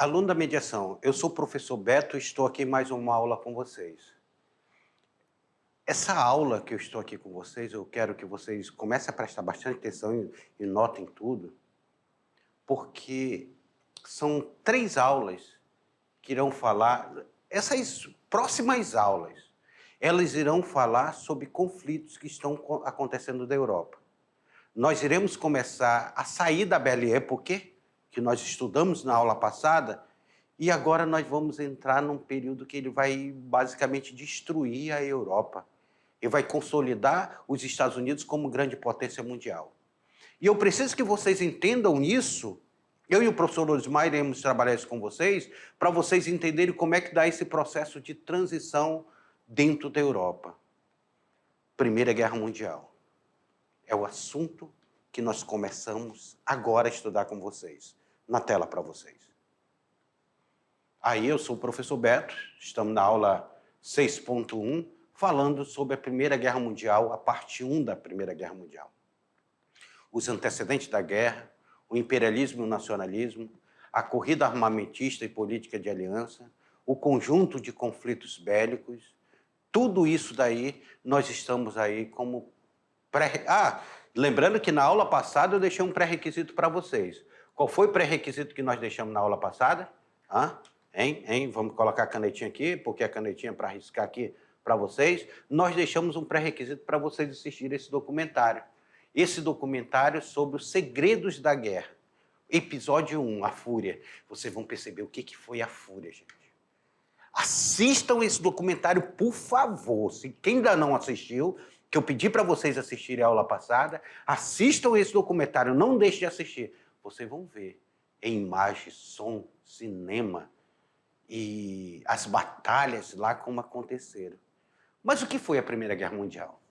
Aluno da mediação, eu sou o professor Beto e estou aqui em mais uma aula com vocês. Essa aula que eu estou aqui com vocês, eu quero que vocês comecem a prestar bastante atenção e notem tudo, porque são 3 aulas que irão falar, essas próximas aulas, elas irão falar sobre conflitos que estão acontecendo na Europa. Nós iremos começar a sair da Belle Époque, que nós estudamos na aula passada, e agora nós vamos entrar num período que ele vai basicamente destruir a Europa e vai consolidar os Estados Unidos como grande potência mundial. E eu preciso que vocês entendam isso. Eu e o professor Osmar iremos trabalhar isso com vocês, para vocês entenderem como é que dá esse processo de transição dentro da Europa. Primeira Guerra Mundial. É o assunto que nós começamos agora a estudar com vocês. Na tela para vocês. Aí eu sou o professor Beto, estamos na aula 6.1, falando sobre a Primeira Guerra Mundial, a parte 1 da Primeira Guerra Mundial. Os antecedentes da guerra, o imperialismo e o nacionalismo, a corrida armamentista e política de aliança, o conjunto de conflitos bélicos, tudo isso daí, nós estamos aí como lembrando que na aula passada eu deixei um pré-requisito para vocês. Qual foi o pré-requisito que nós deixamos na aula passada? Vamos colocar a canetinha aqui, porque a canetinha é para riscar aqui para vocês. Nós deixamos um pré-requisito para vocês assistirem esse documentário. Esse documentário sobre os segredos da guerra. Episódio 1, a Fúria. Vocês vão perceber o que foi a Fúria, gente. Assistam esse documentário, por favor. Se quem ainda não assistiu, que eu pedi para vocês assistirem a aula passada, assistam esse documentário, não deixem de assistir. Vocês vão ver em imagem, som, cinema e as batalhas lá como aconteceram. Mas o que foi a Primeira Guerra Mundial?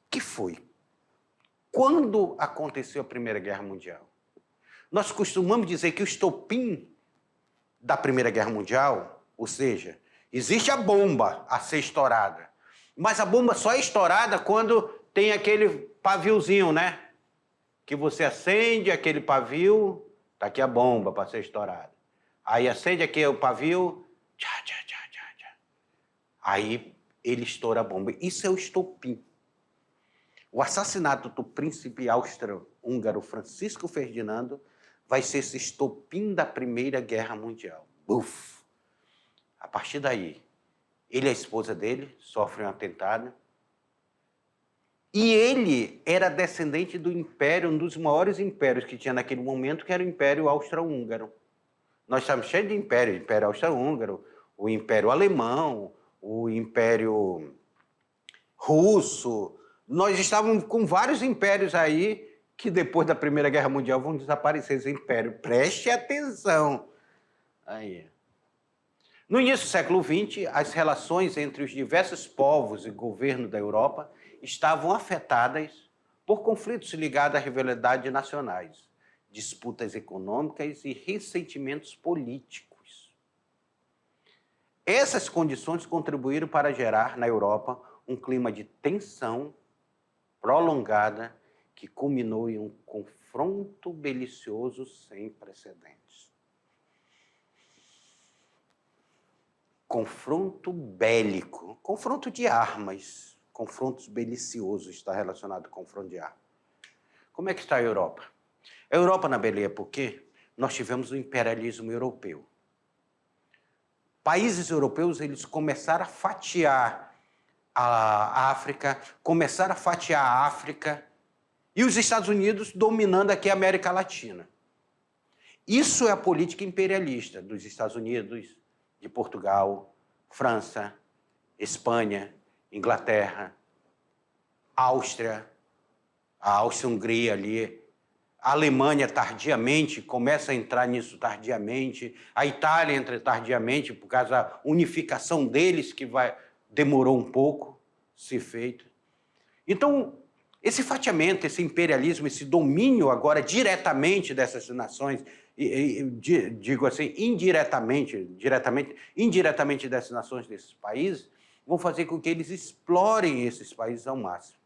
O que foi? Quando aconteceu a Primeira Guerra Mundial? Nós costumamos dizer que o estopim da Primeira Guerra Mundial, ou seja, existe a bomba a ser estourada, mas a bomba só é estourada quando tem aquele paviozinho, né? Que você acende aquele pavio, tá aqui a bomba para ser estourada. Aí acende aqui o pavio, aí ele estoura a bomba. Isso é o estopim. O assassinato do príncipe austro-húngaro Francisco Ferdinando vai ser esse estopim da Primeira Guerra Mundial. Uf! A partir daí, ele e a esposa dele sofrem um atentado. E ele era descendente do império, um dos maiores impérios que tinha naquele momento, que era o Império Austro-Húngaro. Nós estamos cheios de império, o Império Austro-Húngaro, o Império Alemão, o Império Russo. Nós estávamos com vários impérios aí que depois da Primeira Guerra Mundial vão desaparecer esse império. Preste atenção. Aí. No início do século XX, as relações entre os diversos povos e governo da Europa estavam afetadas por conflitos ligados à rivalidade nacionais, disputas econômicas e ressentimentos políticos. Essas condições contribuíram para gerar na Europa um clima de tensão prolongada que culminou em um confronto belicioso sem precedentes. Confronto bélico, confronto de armas. Confrontos beliciosos está relacionado com confronto de armas. Como é que está a Europa? A Europa, na Belle Époque, nós tivemos o imperialismo europeu. Países europeus, eles começaram a fatiar a África, e os Estados Unidos dominando aqui a América Latina. Isso é a política imperialista dos Estados Unidos, de Portugal, França, Espanha, Inglaterra, Áustria, a Áustria-Hungria ali, a Alemanha tardiamente, começa a entrar nisso tardiamente, a Itália entra tardiamente por causa da unificação deles, que demorou um pouco ser feito. Então, esse fatiamento, esse imperialismo, esse domínio agora diretamente dessas nações, digo assim, indiretamente dessas nações, desses países, vão fazer com que eles explorem esses países ao máximo.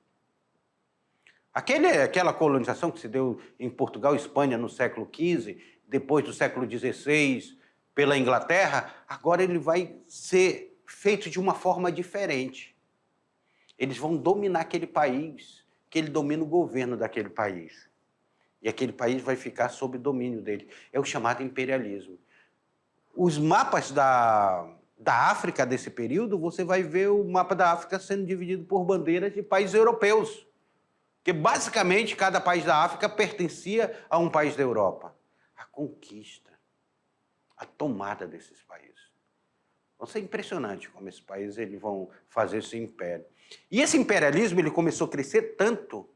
Aquela colonização que se deu em Portugal e Espanha no século XV, depois do século XVI, pela Inglaterra, agora ele vai ser feito de uma forma diferente. Eles vão dominar aquele país, que ele domina o governo daquele país. E aquele país vai ficar sob domínio dele. É o chamado imperialismo. Os mapas da África desse período, você vai ver o mapa da África sendo dividido por bandeiras de países europeus. Porque, basicamente, cada país da África pertencia a um país da Europa. A conquista, a tomada desses países. Vai ser impressionante como esses países eles vão fazer esse império. E esse imperialismo ele começou a crescer tanto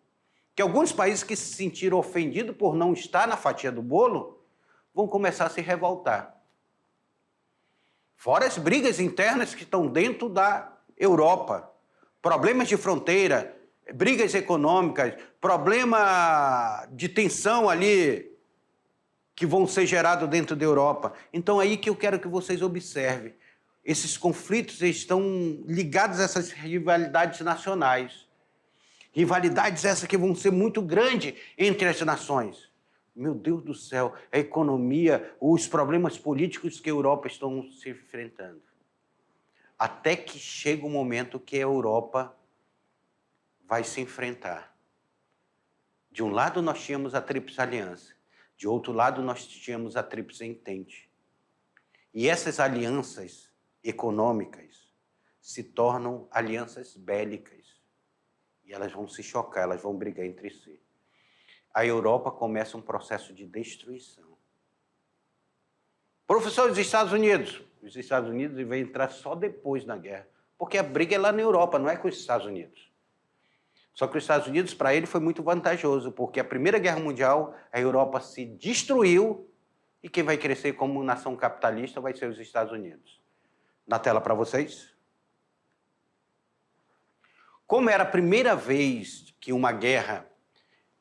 que alguns países que se sentiram ofendidos por não estar na fatia do bolo vão começar a se revoltar. Fora as brigas internas que estão dentro da Europa, problemas de fronteira, brigas econômicas, problema de tensão ali que vão ser gerados dentro da Europa. Então, aí que eu quero que vocês observem. Esses conflitos estão ligados a essas rivalidades nacionais. Rivalidades essas que vão ser muito grandes entre as nações. Meu Deus do céu, a economia, os problemas políticos que a Europa estão se enfrentando. Até que chega um momento que a Europa vai se enfrentar. De um lado nós tínhamos a Tríplice Aliança, de outro lado nós tínhamos a Tríplice Entente. E essas alianças econômicas se tornam alianças bélicas. E elas vão se chocar, elas vão brigar entre si. A Europa começa um processo de destruição. Professor, os Estados Unidos vai entrar só depois na guerra, porque a briga é lá na Europa, não é com os Estados Unidos. Só que os Estados Unidos, para ele, foi muito vantajoso, porque a Primeira Guerra Mundial, a Europa se destruiu e quem vai crescer como nação capitalista vai ser os Estados Unidos. Na tela para vocês. Como era a primeira vez que uma guerra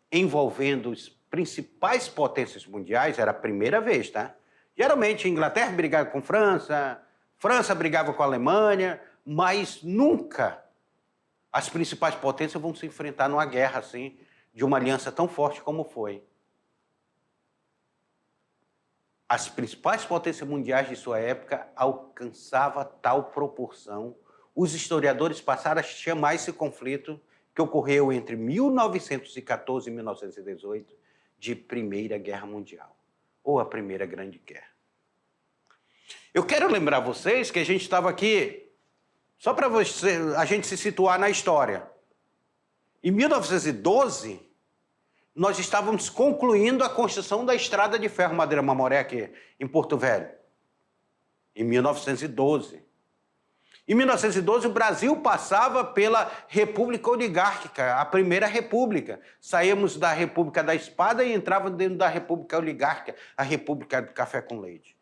envolvendo as principais potências mundiais, era a primeira vez, tá? Geralmente a Inglaterra brigava com França, França brigava com a Alemanha, mas nunca as principais potências vão se enfrentar numa guerra assim, de uma aliança tão forte como foi. As principais potências mundiais de sua época alcançavam tal proporção. Os historiadores passaram a chamar esse conflito que ocorreu entre 1914 e 1918 de Primeira Guerra Mundial, ou a Primeira Grande Guerra. Eu quero lembrar vocês que a gente estava aqui, só para a gente se situar na história. Em 1912, nós estávamos concluindo a construção da Estrada de Ferro Madeira Mamoré aqui em Porto Velho. Em 1912. Em 1912, o Brasil passava pela República Oligárquica, a Primeira República. Saímos da República da Espada e entrávamos dentro da República Oligárquica, a República do Café com Leite.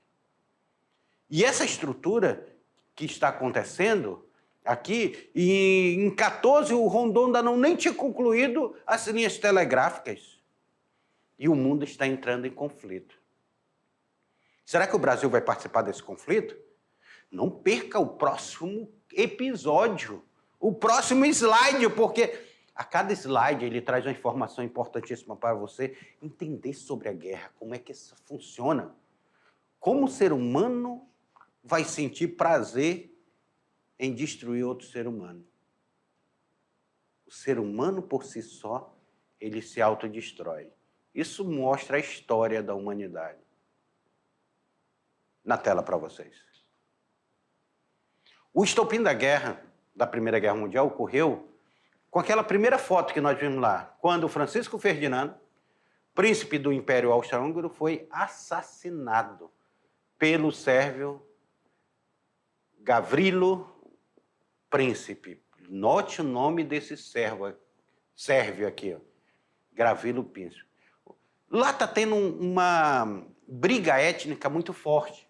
E essa estrutura que está acontecendo aqui, e em 14 o Rondon ainda nem tinha concluído as linhas telegráficas. E o mundo está entrando em conflito. Será que o Brasil vai participar desse conflito? Não perca o próximo episódio, o próximo slide, porque a cada slide ele traz uma informação importantíssima para você entender sobre a guerra, como é que isso funciona. Como o ser humano vai sentir prazer em destruir outro ser humano. O ser humano, por si só, ele se autodestrói. Isso mostra a história da humanidade. Na tela para vocês. O estopim da guerra, da Primeira Guerra Mundial, ocorreu com aquela primeira foto que nós vimos lá, quando Francisco Ferdinando, príncipe do Império Austro-Húngaro, foi assassinado pelo sérvio Gavrilo Príncipe. Note o nome desse sérvio aqui, ó. Gavrilo Príncipe. Lá está tendo uma briga étnica muito forte.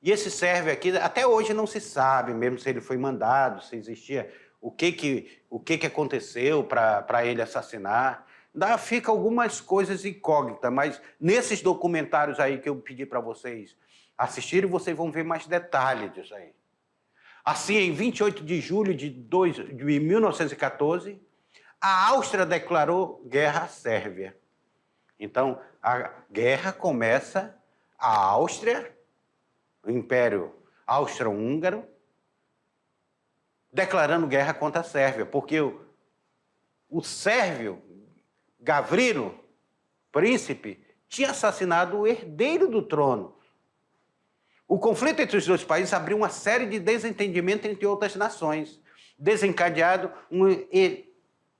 E esse sérvio aqui, até hoje não se sabe mesmo se ele foi mandado, se existia, o que aconteceu para ele assassinar. Ainda fica algumas coisas incógnitas, mas nesses documentários aí que eu pedi para vocês assistirem, vocês vão ver mais detalhes disso aí. Assim, em 28 de julho de 1914, a Áustria declarou guerra à Sérvia. Então, a guerra começa a Áustria, o Império Austro-Húngaro, declarando guerra contra a Sérvia, porque o sérvio Gavrilo, príncipe, tinha assassinado o herdeiro do trono. O conflito entre os dois países abriu uma série de desentendimentos entre outras nações, desencadeado um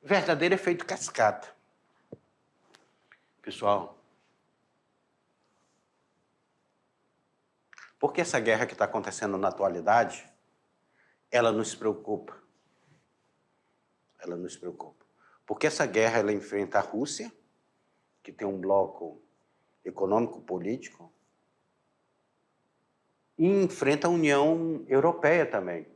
verdadeiro efeito cascata. Pessoal, por que essa guerra que está acontecendo na atualidade, ela nos preocupa? Ela nos preocupa. Porque essa guerra ela enfrenta a Rússia, que tem um bloco econômico-político, e enfrenta a União Europeia também.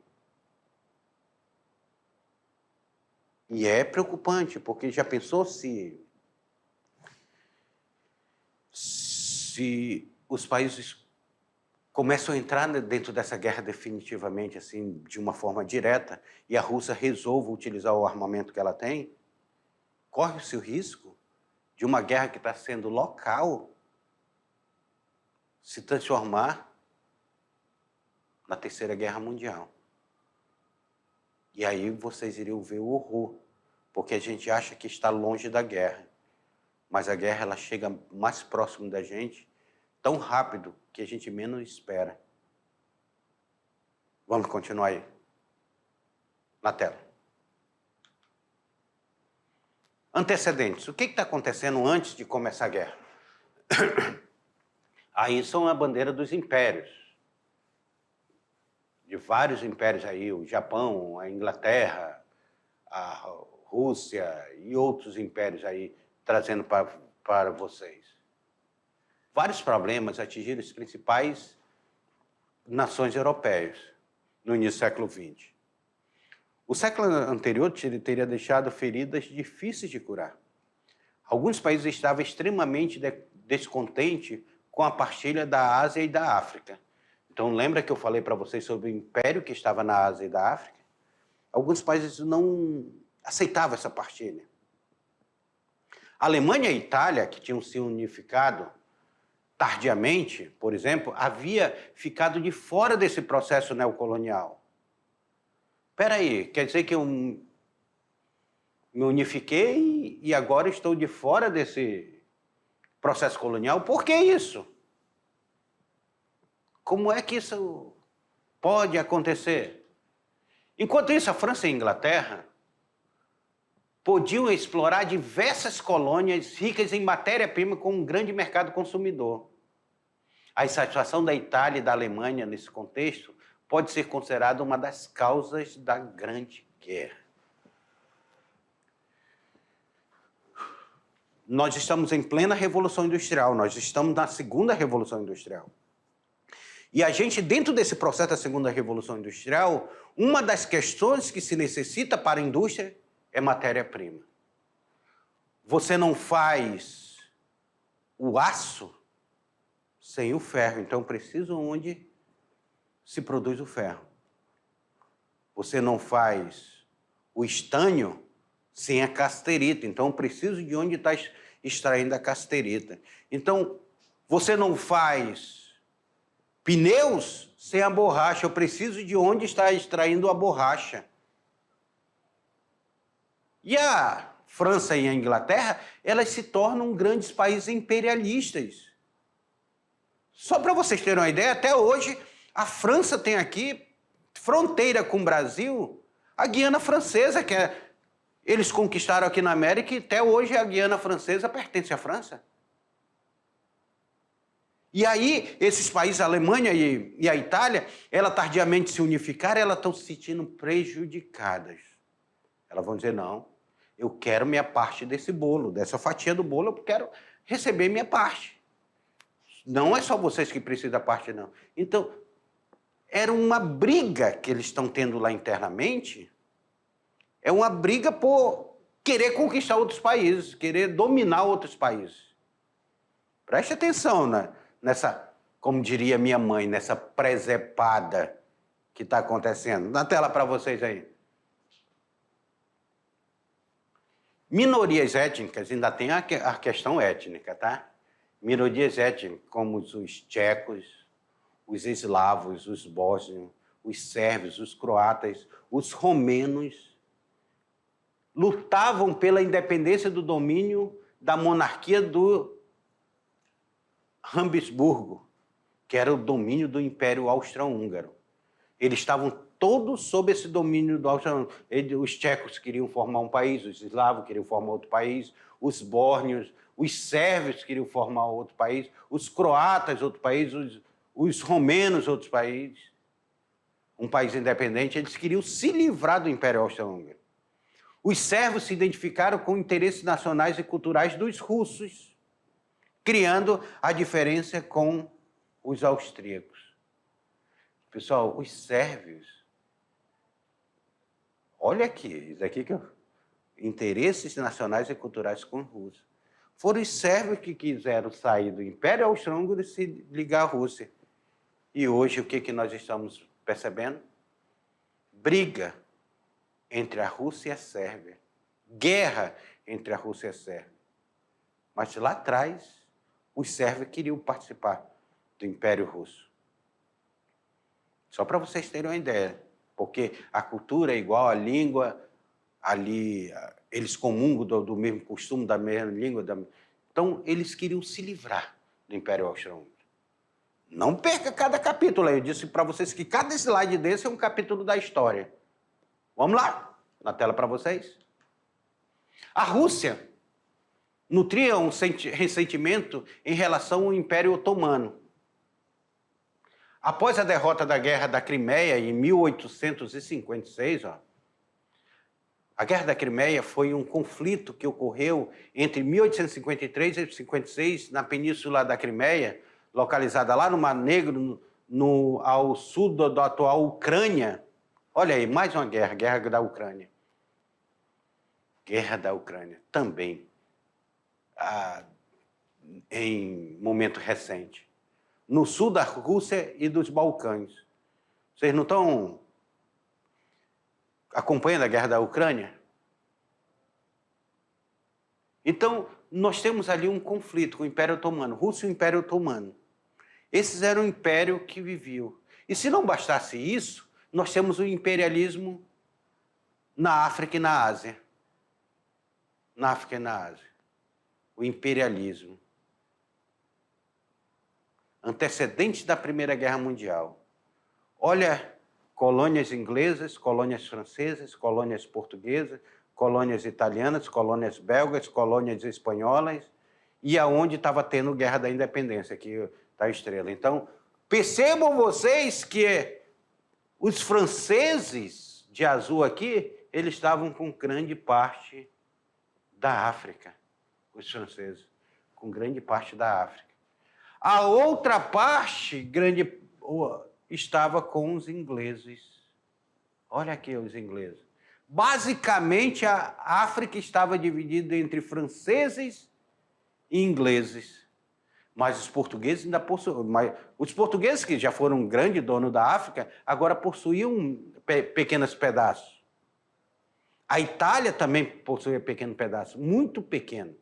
E é preocupante, porque já pensou se os países começam a entrar dentro dessa guerra definitivamente, assim, de uma forma direta, e a Rússia resolve utilizar o armamento que ela tem, corre-se o risco de uma guerra que está sendo local se transformar na Terceira Guerra Mundial. E aí vocês iriam ver o horror, porque a gente acha que está longe da guerra, mas a guerra ela chega mais próximo da gente, tão rápido que a gente menos espera. Vamos continuar aí, na tela. Antecedentes. O que está acontecendo antes de começar a guerra? Aí são a bandeira dos impérios. De vários impérios aí, o Japão, a Inglaterra, a Rússia e outros impérios aí, trazendo para vocês. Vários problemas atingiram as principais nações europeias no início do século XX. O século anterior teria deixado feridas difíceis de curar. Alguns países estavam extremamente descontentes com a partilha da Ásia e da África. Então, lembra que eu falei para vocês sobre o império que estava na Ásia e da África? Alguns países não aceitavam essa partilha. A Alemanha e a Itália, que tinham se unificado tardiamente, por exemplo, havia ficado de fora desse processo neocolonial. Espera aí, quer dizer que eu me unifiquei e agora estou de fora desse processo colonial? Por que isso? Como é que isso pode acontecer? Enquanto isso, a França e a Inglaterra podiam explorar diversas colônias ricas em matéria-prima com um grande mercado consumidor. A insatisfação da Itália e da Alemanha nesse contexto pode ser considerada uma das causas da Grande Guerra. Nós estamos em plena Revolução Industrial, nós estamos na Segunda Revolução Industrial. E a gente, dentro desse processo da Segunda Revolução Industrial, uma das questões que se necessita para a indústria é matéria-prima. Você não faz o aço sem o ferro, então precisa onde se produz o ferro. Você não faz o estânio sem a casterita, então preciso de onde está extraindo a casterita. Então, você não faz pneus sem a borracha, eu preciso de onde está extraindo a borracha. E a França e a Inglaterra, elas se tornam grandes países imperialistas. Só para vocês terem uma ideia, até hoje, a França tem aqui, fronteira com o Brasil, a Guiana Francesa, que eles conquistaram aqui na América, e até hoje a Guiana Francesa pertence à França. E aí, esses países, a Alemanha e a Itália, elas tardiamente se unificaram, elas estão se sentindo prejudicadas. Elas vão dizer, não, eu quero minha parte desse bolo, dessa fatia do bolo, eu quero receber minha parte. Não é só vocês que precisam da parte, não. Então, era uma briga que eles estão tendo lá internamente, é uma briga por querer conquistar outros países, querer dominar outros países. Preste atenção, né? Nessa, como diria minha mãe, nessa presepada que está acontecendo. Na tela para vocês aí. Minorias étnicas, ainda tem a questão étnica, tá? Minorias étnicas, como os tchecos, os eslavos, os bósnios, os sérvios, os croatas, os romenos, lutavam pela independência do domínio da monarquia do Habsburgo, que era o domínio do Império Austro-Húngaro. Eles estavam todos sob esse domínio do Austro-Húngaro. Os tchecos queriam formar um país, os eslavos queriam formar outro país, os bósnios, os sérvios queriam formar outro país, os croatas outro país, os romenos outro país. Um país independente, eles queriam se livrar do Império Austro-Húngaro. Os sérvios se identificaram com interesses nacionais e culturais dos russos, criando a diferença com os austríacos. Pessoal, os sérvios, olha aqui, isso aqui que interesses nacionais e culturais com os russos. Foram os sérvios que quiseram sair do Império Austro-Húngaro e se ligar à Rússia. E hoje o que nós estamos percebendo? Briga entre a Rússia e a Sérvia. Guerra entre a Rússia e a Sérvia. Mas lá atrás, os sérvios queriam participar do Império Russo. Só para vocês terem uma ideia. Porque a cultura é igual, a língua, ali eles comungam do mesmo costume, da mesma língua. Então, eles queriam se livrar do Império Austro-Húngaro. Não perca cada capítulo. Eu disse para vocês que cada slide desse é um capítulo da história. Vamos lá? Na tela para vocês. A Rússia nutria um ressentimento em relação ao Império Otomano. Após a derrota da Guerra da Crimeia, em 1856, a Guerra da Crimeia foi um conflito que ocorreu entre 1853 e 1856 na Península da Crimeia, localizada lá no Mar Negro, ao sul da atual Ucrânia. Olha aí, mais uma guerra, Guerra da Ucrânia. Guerra da Ucrânia, também, em momento recente. No sul da Rússia e dos Balcãs. Vocês não estão acompanhando a Guerra da Ucrânia? Então, nós temos ali um conflito com o Império Otomano, Rússia e o Império Otomano. Esses eram o império que viviam. E se não bastasse isso, nós temos o imperialismo na África e na Ásia. Na África e na Ásia. O imperialismo. Antecedentes da Primeira Guerra Mundial. Olha, colônias inglesas, colônias francesas, colônias portuguesas, colônias italianas, colônias belgas, colônias espanholas, e aonde estava tendo Guerra da Independência, aqui está a estrela. Então, percebam vocês que os franceses de azul aqui, eles estavam com grande parte da África, os franceses, com grande parte da África. A outra parte grande estava com os ingleses. Olha aqui os ingleses. Basicamente, a África estava dividida entre franceses e ingleses. Mas os portugueses ainda possuíam. Os portugueses, que já foram um grande dono da África, agora possuíam pequenos pedaços. A Itália também possuía pequeno pedaço, muito pequeno.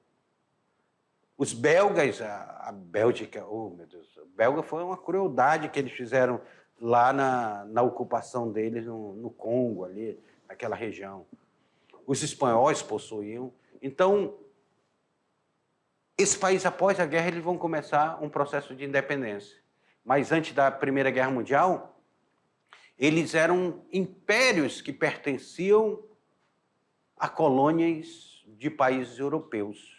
Os belgas, a Bélgica, oh meu Deus, a belga foi uma crueldade que eles fizeram lá na ocupação deles no Congo, ali, naquela região. Os espanhóis possuíam. Então, esse país, após a guerra, eles vão começar um processo de independência. Mas antes da Primeira Guerra Mundial, eles eram impérios que pertenciam a colônias de países europeus.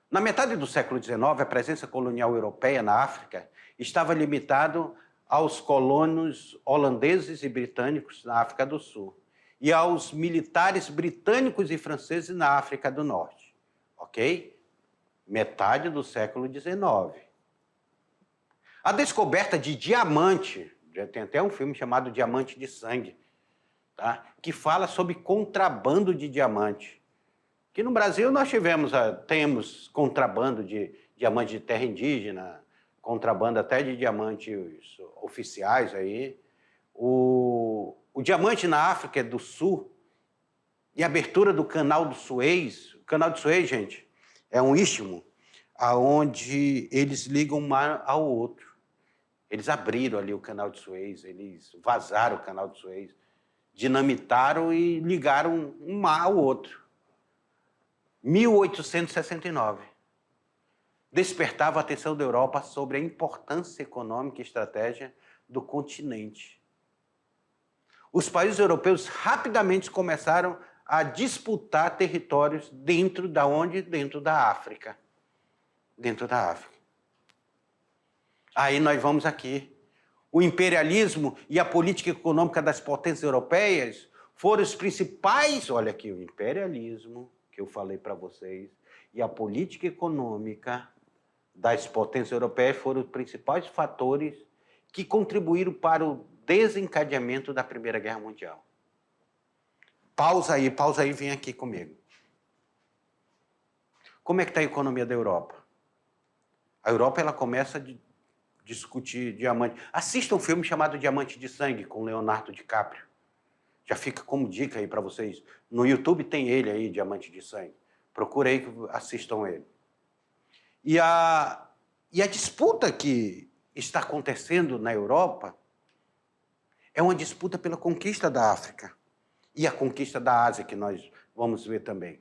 Na metade do século XIX, a presença colonial europeia na África estava limitada aos colonos holandeses e britânicos na África do Sul e aos militares britânicos e franceses na África do Norte. Ok? Metade do século XIX. A descoberta de diamante, tem até um filme chamado Diamante de Sangue, tá? Que fala sobre contrabando de diamante. Que no Brasil nós temos contrabando de diamante de terra indígena, contrabando até de diamantes oficiais aí. O diamante na África do Sul, e a abertura do Canal do Suez. O Canal do Suez, gente, é um istmo aonde eles ligam um mar ao outro. Eles abriram ali o Canal de Suez, eles vazaram o Canal de Suez, dinamitaram e ligaram um mar ao outro. 1869. Despertava a atenção da Europa sobre a importância econômica e estratégia do continente. Os países europeus rapidamente começaram a disputar territórios dentro da onde? Dentro da África. Dentro da África. Aí nós vamos aqui. O imperialismo e a política econômica das potências europeias foram os principais, olha aqui, o imperialismo, que eu falei para vocês, e a política econômica das potências europeias foram os principais fatores que contribuíram para o desencadeamento da Primeira Guerra Mundial. Pausa aí, vem aqui comigo. Como é que está a economia da Europa? A Europa ela começa a discutir diamante. Assista um filme chamado Diamante de Sangue, com Leonardo DiCaprio. Já fica como dica aí para vocês. No YouTube tem ele aí, Diamante de Sangue. Procura aí que assistam ele. E a disputa que está acontecendo na Europa é uma disputa pela conquista da África e a conquista da Ásia, que nós vamos ver também.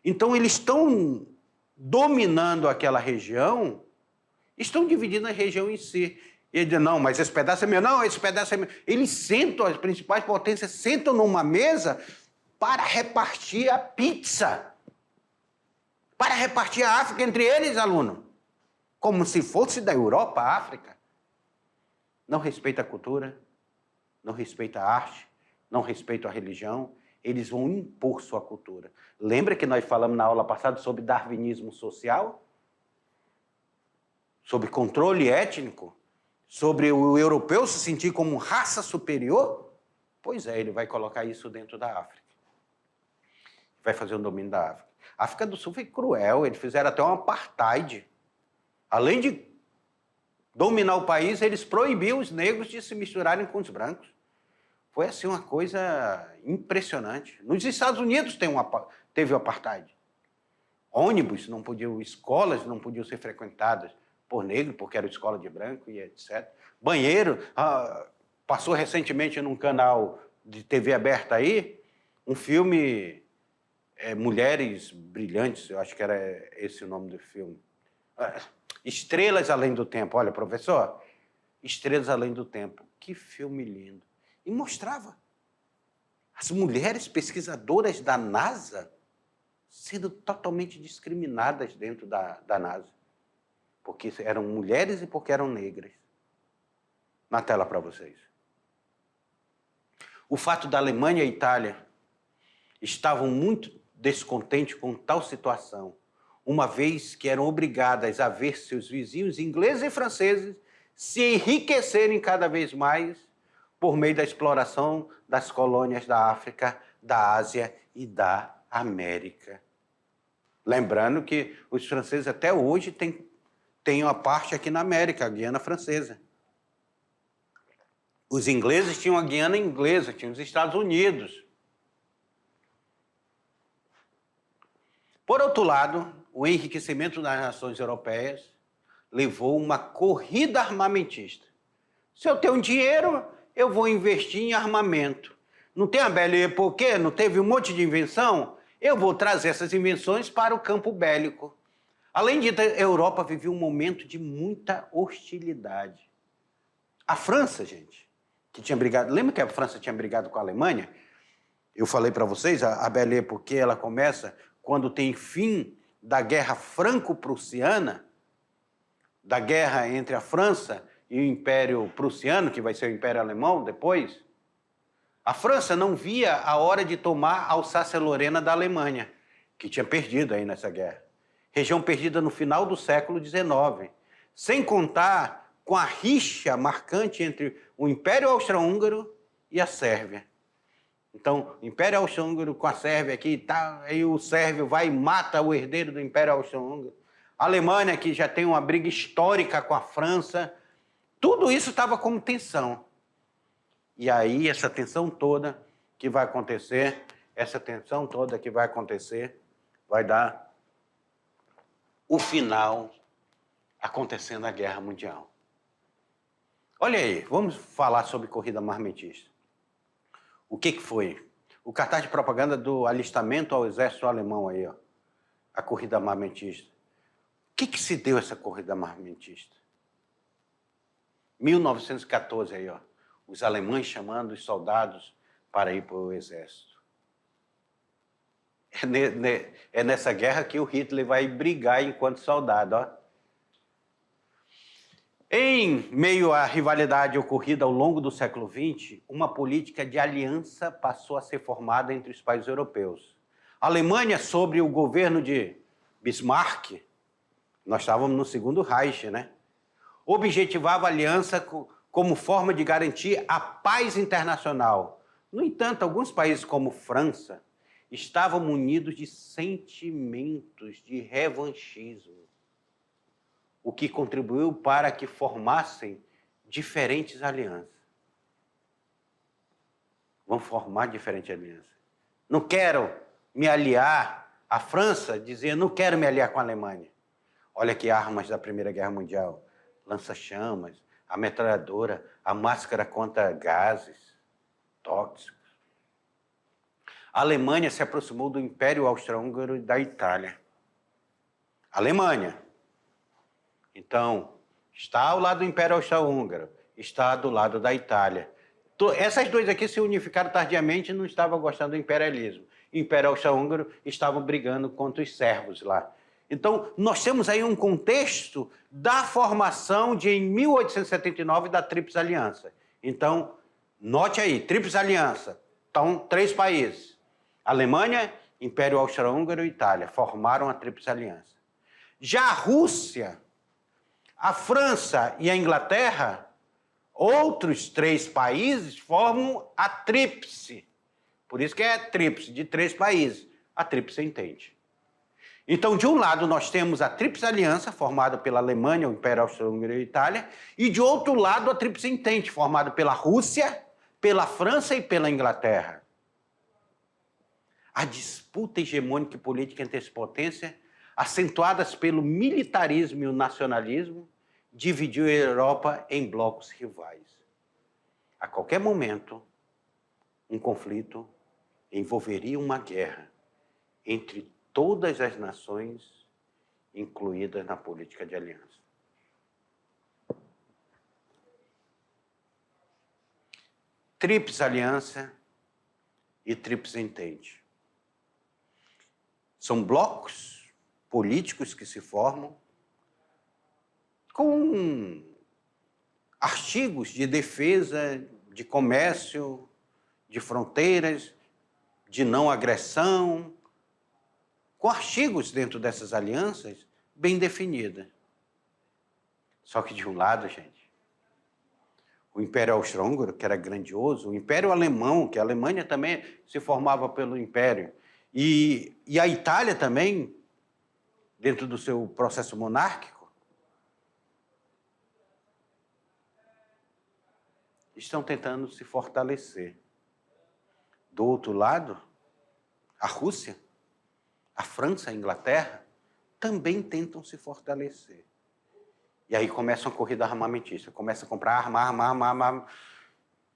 Então, eles estão dominando aquela região, estão dividindo a região em si. E ele diz, não, mas esse pedaço é meu. Não, esse pedaço é meu. Eles sentam, as principais potências sentam numa mesa para repartir a pizza. Para repartir a África entre eles, aluno. Como se fosse da Europa a África. Não respeita a cultura, não respeita a arte, não respeita a religião. Eles vão impor sua cultura. Lembra que nós falamos na aula passada sobre darwinismo social? Sobre controle étnico? Sobre o europeu se sentir como raça superior? Pois é, ele vai colocar isso dentro da África. Vai fazer o domínio da África. A África do Sul foi cruel, eles fizeram até um apartheid. Além de dominar o país, eles proibiam os negros de se misturarem com os brancos. Foi assim uma coisa impressionante. Nos Estados Unidos teve o apartheid. Ônibus não podiam, escolas não podiam ser frequentadas por negro, porque era escola de branco e etc. Banheiro, passou recentemente num canal de TV aberta aí, um filme, Mulheres Brilhantes, eu acho que era esse o nome do filme. Estrelas Além do Tempo. Olha, professor, Estrelas Além do Tempo. Que filme lindo. E mostrava as mulheres pesquisadoras da NASA sendo totalmente discriminadas dentro da NASA. Porque eram mulheres e porque eram negras. Na tela para vocês. O fato da Alemanha e Itália estavam muito descontentes com tal situação, uma vez que eram obrigadas a ver seus vizinhos ingleses e franceses se enriquecerem cada vez mais por meio da exploração das colônias da África, da Ásia e da América. Lembrando que os franceses até hoje têm uma parte aqui na América, a Guiana Francesa. Os ingleses tinham a Guiana Inglesa, tinham os Estados Unidos. Por outro lado, o enriquecimento das nações europeias levou uma corrida armamentista. Se eu tenho dinheiro, eu vou investir em armamento. Não tem a Belle Époque? Não teve um monte de invenção? Eu vou trazer essas invenções para o campo bélico. Além disso, a Europa vivia um momento de muita hostilidade. A França, gente, que tinha brigado... Lembra que a França tinha brigado com a Alemanha? Eu falei para vocês, a Belle Époque, ela começa quando tem fim da Guerra Franco-Prussiana, da guerra entre a França e o Império Prussiano, que vai ser o Império Alemão depois. A França não via a hora de tomar Alsácia-Lorena da Alemanha, que tinha perdido aí nessa guerra. Região perdida no final do século XIX, sem contar com a rixa marcante entre o Império Austro-Húngaro e a Sérvia. Então, o Império Austro-Húngaro com a Sérvia aqui, tá, aí o sérvio vai e mata o herdeiro do Império Austro-Húngaro. A Alemanha, que já tem uma briga histórica com a França. Tudo isso estava como tensão. E aí, essa tensão toda que vai acontecer essa tensão toda que vai acontecer vai dar o final acontecendo a Guerra Mundial. Olha aí, vamos falar sobre corrida armamentista. O que foi? O cartaz de propaganda do alistamento ao exército alemão aí, ó. A corrida armamentista. O que se deu essa corrida armamentista? 1914 aí, ó. Os alemães chamando os soldados para ir para o exército. É nessa guerra que o Hitler vai brigar enquanto soldado, ó. Em meio à rivalidade ocorrida ao longo do século XX, uma política de aliança passou a ser formada entre os países europeus. A Alemanha, sob o governo de Bismarck, nós estávamos no Segundo Reich, né? Objetivava a aliança como forma de garantir a paz internacional. No entanto, alguns países como França estavam munidos de sentimentos de revanchismo, o que contribuiu para que formassem diferentes alianças. Vão formar diferentes alianças. Não quero me aliar. A França dizia, não quero me aliar com a Alemanha. Olha que armas da Primeira Guerra Mundial. Lança-chamas, a metralhadora, a máscara contra gases tóxicos. A Alemanha se aproximou do Império Austro-Húngaro e da Itália. Alemanha. Então, está ao lado do Império Austro-Húngaro, está do lado da Itália. Essas duas aqui se unificaram tardiamente e não estavam gostando do imperialismo. O Império Austro-Húngaro estava brigando contra os sérvios lá. Então, nós temos aí um contexto da formação em 1879 da Tríplice Aliança. Então, note aí, Tríplice Aliança, estão 3 países. Alemanha, Império Austro-Húngaro e Itália formaram a Tríplice Aliança. Já a Rússia, a França e a Inglaterra, outros 3 países, formam a Tríplice. Por isso que é Tríplice, de 3 países. A Tríplice Entente. Então, de um lado, nós temos a Tríplice Aliança, formada pela Alemanha, o Império Austro-Húngaro e a Itália, e de outro lado, a Tríplice Entente, formada pela Rússia, pela França e pela Inglaterra. A disputa hegemônica e política entre as potências, acentuadas pelo militarismo e o nacionalismo, dividiu a Europa em blocos rivais. A qualquer momento, um conflito envolveria uma guerra entre todas as nações incluídas na política de aliança. Tríplice Aliança e Tríplice Entente. São blocos políticos que se formam com artigos de defesa, de comércio, de fronteiras, de não agressão, com artigos dentro dessas alianças bem definidas. Só que de um lado, gente, o Império Austro-Húngaro, que era grandioso, o Império Alemão, que a Alemanha também se formava pelo Império, e a Itália também, dentro do seu processo monárquico, estão tentando se fortalecer. Do outro lado, a Rússia, a França, a Inglaterra, também tentam se fortalecer. E aí começa uma corrida armamentista, começa a comprar arma,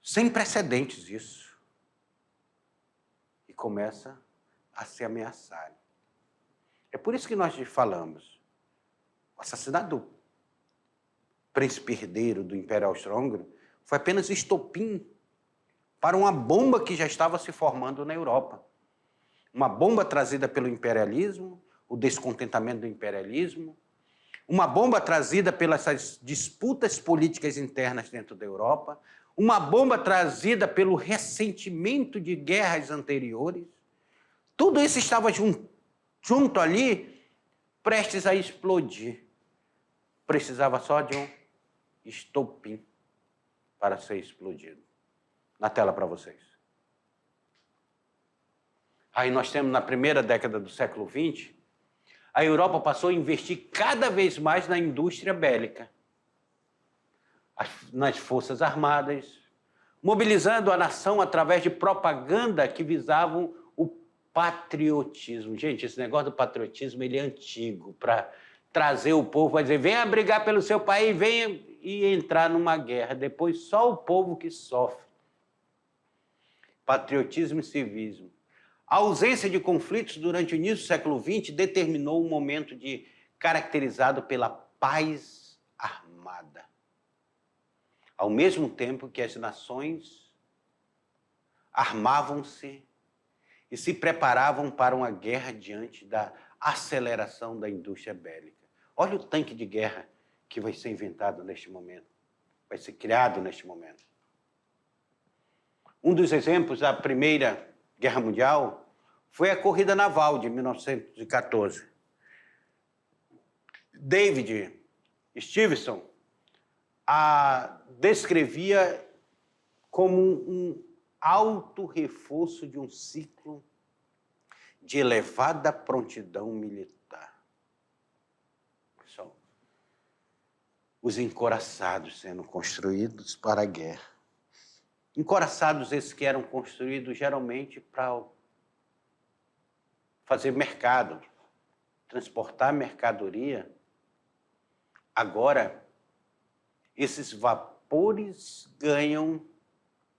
sem precedentes isso. E começa a se ameaçar. É por isso que nós falamos. O assassinato do príncipe herdeiro do Império Austro-Húngaro foi apenas estopim para uma bomba que já estava se formando na Europa. Uma bomba trazida pelo imperialismo, o descontentamento do imperialismo, uma bomba trazida pelas disputas políticas internas dentro da Europa, uma bomba trazida pelo ressentimento de guerras anteriores. Tudo isso estava junto ali, prestes a explodir. Precisava só de um estopim para ser explodido. Na tela para vocês. Aí nós temos, na primeira década do século XX, a Europa passou a investir cada vez mais na indústria bélica, nas forças armadas, mobilizando a nação através de propaganda que visavam o patriotismo. Gente, esse negócio do patriotismo ele é antigo, para trazer o povo, vai dizer, venha brigar pelo seu país, venha e entrar numa guerra. Depois só o povo que sofre. Patriotismo e civismo. A ausência de conflitos durante o início do século XX determinou um momento caracterizado pela paz armada. Ao mesmo tempo que as nações armavam-se e se preparavam para uma guerra diante da aceleração da indústria bélica. Olha o tanque de guerra que vai ser inventado neste momento, vai ser criado neste momento. Um dos exemplos da Primeira Guerra Mundial foi a corrida naval de 1914. David Stevenson a descrevia como um alto reforço de um ciclo de elevada prontidão militar. Pessoal, os encoraçados sendo construídos para a guerra. Encoraçados esses que eram construídos geralmente para fazer mercado, transportar mercadoria. Agora, esses vapores ganham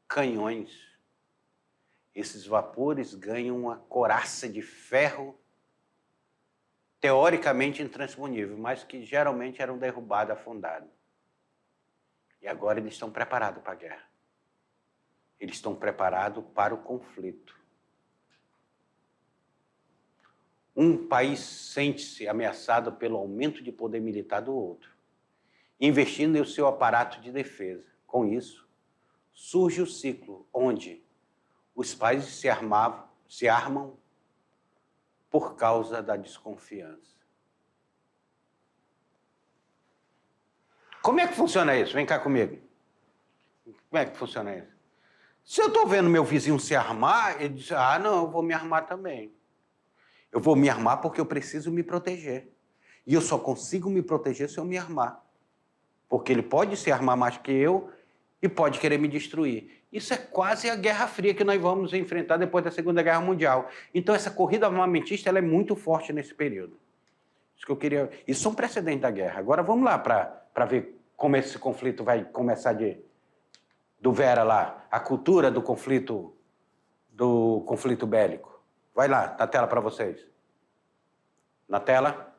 canhões. Esses vapores ganham uma couraça de ferro, teoricamente intransponível, mas que geralmente eram derrubados, afundados. E agora eles estão preparados para a guerra. Eles estão preparados para o conflito. Um país sente-se ameaçado pelo aumento de poder militar do outro, investindo em seu aparato de defesa. Com isso, surge o ciclo onde os países se armam por causa da desconfiança. Como é que funciona isso? Vem cá comigo. Como é que funciona isso? Se eu estou vendo meu vizinho se armar, ele diz, não, eu vou me armar também. Eu vou me armar porque eu preciso me proteger. E eu só consigo me proteger se eu me armar. Porque ele pode se armar mais que eu e pode querer me destruir. Isso é quase a Guerra Fria que nós vamos enfrentar depois da Segunda Guerra Mundial. Então, essa corrida armamentista ela é muito forte nesse período. Isso que eu queria... Isso é um precedente da guerra. Agora, vamos lá para ver como esse conflito vai começar do Vera lá, a cultura do conflito bélico. Vai lá, na tela para vocês. Na tela.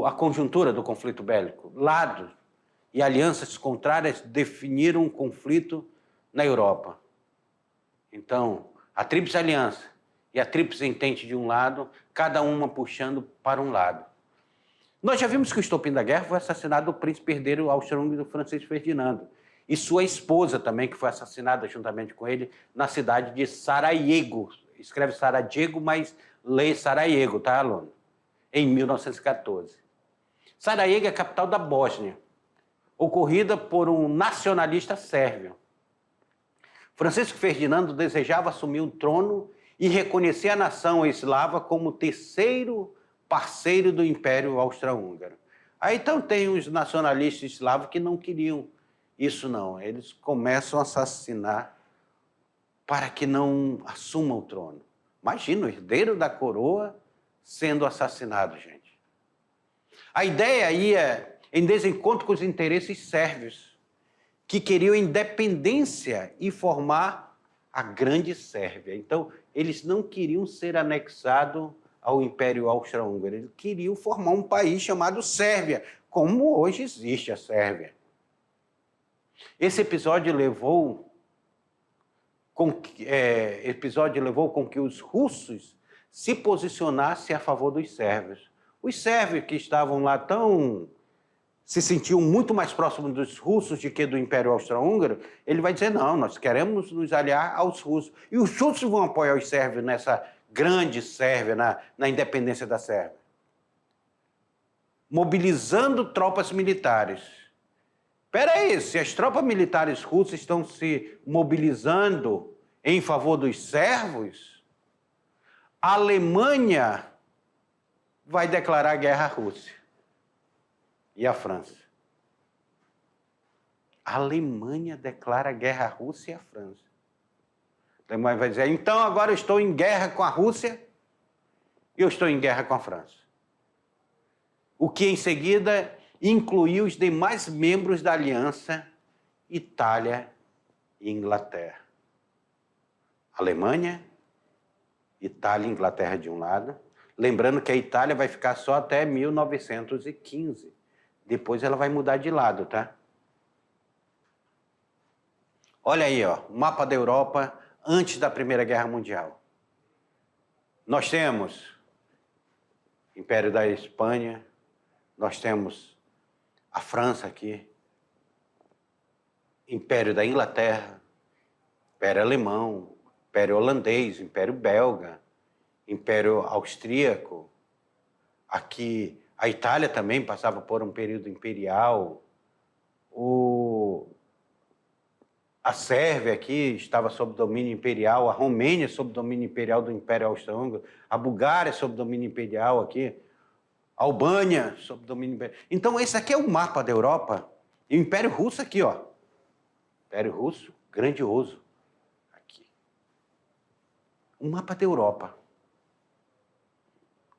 A conjuntura do conflito bélico. Lados e alianças contrárias definiram um conflito na Europa. Então, a Tríplice Aliança e a Tríplice Entente de um lado, cada uma puxando para um lado. Nós já vimos que o estopim da guerra foi o assassinato do príncipe herdeiro austro-húngaro Francisco Ferdinando e sua esposa também, que foi assassinada juntamente com ele na cidade de Sarajevo. Escreve Sarajevo, mas lê Sarajevo, tá, aluno? Em 1914. Sarajevo é a capital da Bósnia, ocorrida por um nacionalista sérvio. Francisco Ferdinando desejava assumir o trono e reconhecer a nação eslava como o terceiro parceiro do Império Austro-Húngaro. Aí então tem os nacionalistas eslavos que não queriam isso não. Eles começam a assassinar para que não assuma o trono. Imagina, o herdeiro da coroa sendo assassinado, gente. A ideia ia em desencontro com os interesses sérvios, que queriam independência e formar a Grande Sérvia. Então, eles não queriam ser anexados ao Império Austro-Húngaro, eles queriam formar um país chamado Sérvia, como hoje existe a Sérvia. Esse episódio levou com que os russos se posicionassem a favor dos sérvios. Os sérvios que estavam lá se sentiam muito mais próximos dos russos do que do Império Austro-Húngaro, ele vai dizer, não, nós queremos nos aliar aos russos. E os russos vão apoiar os sérvios nessa grande Sérvia, na independência da Sérvia. Mobilizando tropas militares. Espera aí, se as tropas militares russas estão se mobilizando em favor dos sérvios, a Alemanha vai declarar guerra à Rússia e à França. A Alemanha declara guerra à Rússia e à França. A Alemanha vai dizer, então agora eu estou em guerra com a Rússia e eu estou em guerra com a França. O que em seguida incluiu os demais membros da aliança, Itália e Inglaterra. Alemanha, Itália e Inglaterra de um lado. Lembrando que a Itália vai ficar só até 1915. Depois ela vai mudar de lado, tá? Olha aí, ó, o mapa da Europa antes da Primeira Guerra Mundial. Nós temos Império da Espanha, nós temos a França aqui, Império da Inglaterra, Império Alemão, Império Holandês, Império Belga, Império Austríaco. Aqui, a Itália também passava por um período imperial. A Sérvia aqui estava sob domínio imperial, a Romênia sob domínio imperial do Império Austro-Húngaro, a Bulgária sob domínio imperial aqui, a Albânia sob domínio imperial. Então, esse aqui é o mapa da Europa. E o Império Russo aqui, ó. Império Russo, grandioso. Aqui. Um mapa da Europa.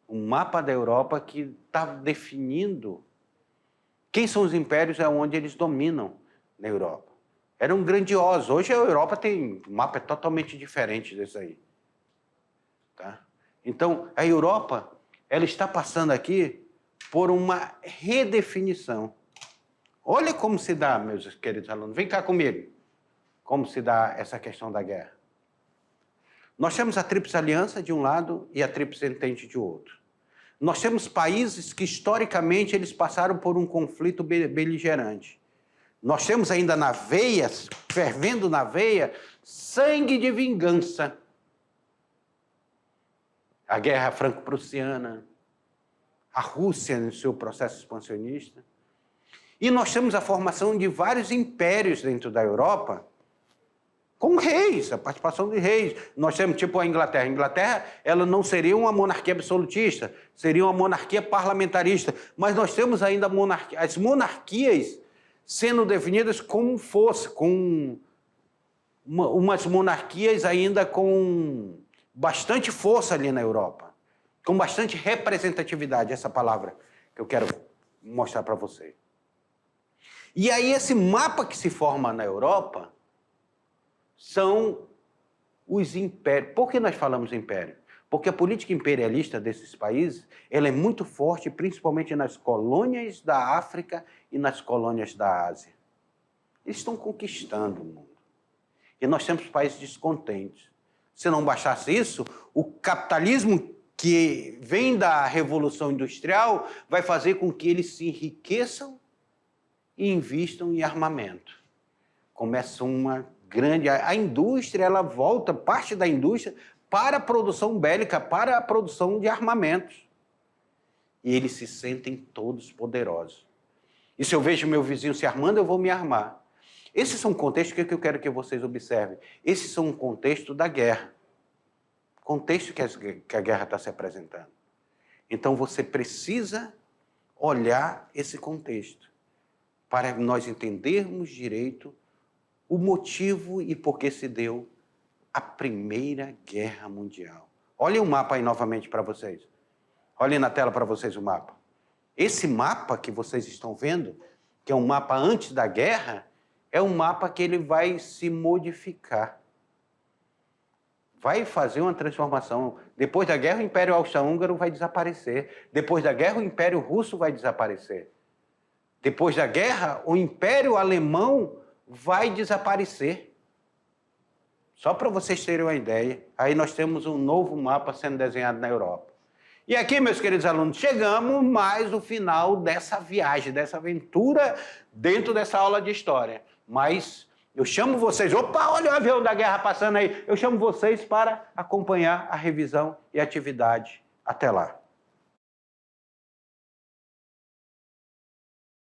Um mapa da Europa que está definindo quem são os impérios e onde eles dominam na Europa. Eram grandiosos. Hoje a Europa tem um mapa totalmente diferente desse aí. Tá? Então, a Europa, ela está passando aqui por uma redefinição. Olha como se dá, meus queridos alunos. Vem cá comigo. Como se dá essa questão da guerra. Nós temos a Tríplice Aliança de um lado e a Tríplice Entente de outro. Nós temos países que, historicamente, eles passaram por um conflito beligerante. Nós temos ainda na veia, fervendo na veia, sangue de vingança. A Guerra Franco-Prussiana, a Rússia no seu processo expansionista. E nós temos a formação de vários impérios dentro da Europa, com reis, a participação de reis. Nós temos, tipo, a Inglaterra. A Inglaterra, ela não seria uma monarquia absolutista, seria uma monarquia parlamentarista. Mas nós temos ainda as monarquias sendo definidas como fosse, com umas monarquias ainda com bastante força ali na Europa, com bastante representatividade, essa palavra que eu quero mostrar para vocês. E aí esse mapa que se forma na Europa são os impérios. Por que nós falamos império? Porque a política imperialista desses países ela é muito forte, principalmente nas colônias da África e nas colônias da Ásia. Eles estão conquistando o mundo. E nós temos países descontentes. Se não bastasse isso, o capitalismo que vem da Revolução Industrial vai fazer com que eles se enriqueçam e invistam em armamento. Começa uma grande... A indústria, ela volta, parte da indústria, para a produção bélica, para a produção de armamentos. E eles se sentem todos poderosos. E se eu vejo meu vizinho se armando, eu vou me armar. Esses são contextos que eu quero que vocês observem. Esses são um contexto da guerra. Contexto que a guerra está se apresentando. Então você precisa olhar esse contexto para nós entendermos direito o motivo e por que se deu a Primeira Guerra Mundial. Olhem o mapa aí novamente para vocês. Olhem na tela para vocês o mapa. Esse mapa que vocês estão vendo, que é um mapa antes da guerra, é um mapa que ele vai se modificar. Vai fazer uma transformação. Depois da guerra, o Império Austro-Húngaro vai desaparecer. Depois da guerra, o Império Russo vai desaparecer. Depois da guerra, o Império Alemão vai desaparecer. Só para vocês terem uma ideia, aí nós temos um novo mapa sendo desenhado na Europa. E aqui, meus queridos alunos, chegamos mais no final dessa viagem, dessa aventura dentro dessa aula de história. Mas eu chamo vocês, opa, olha o avião da guerra passando aí, eu chamo vocês para acompanhar a revisão e a atividade. Até lá.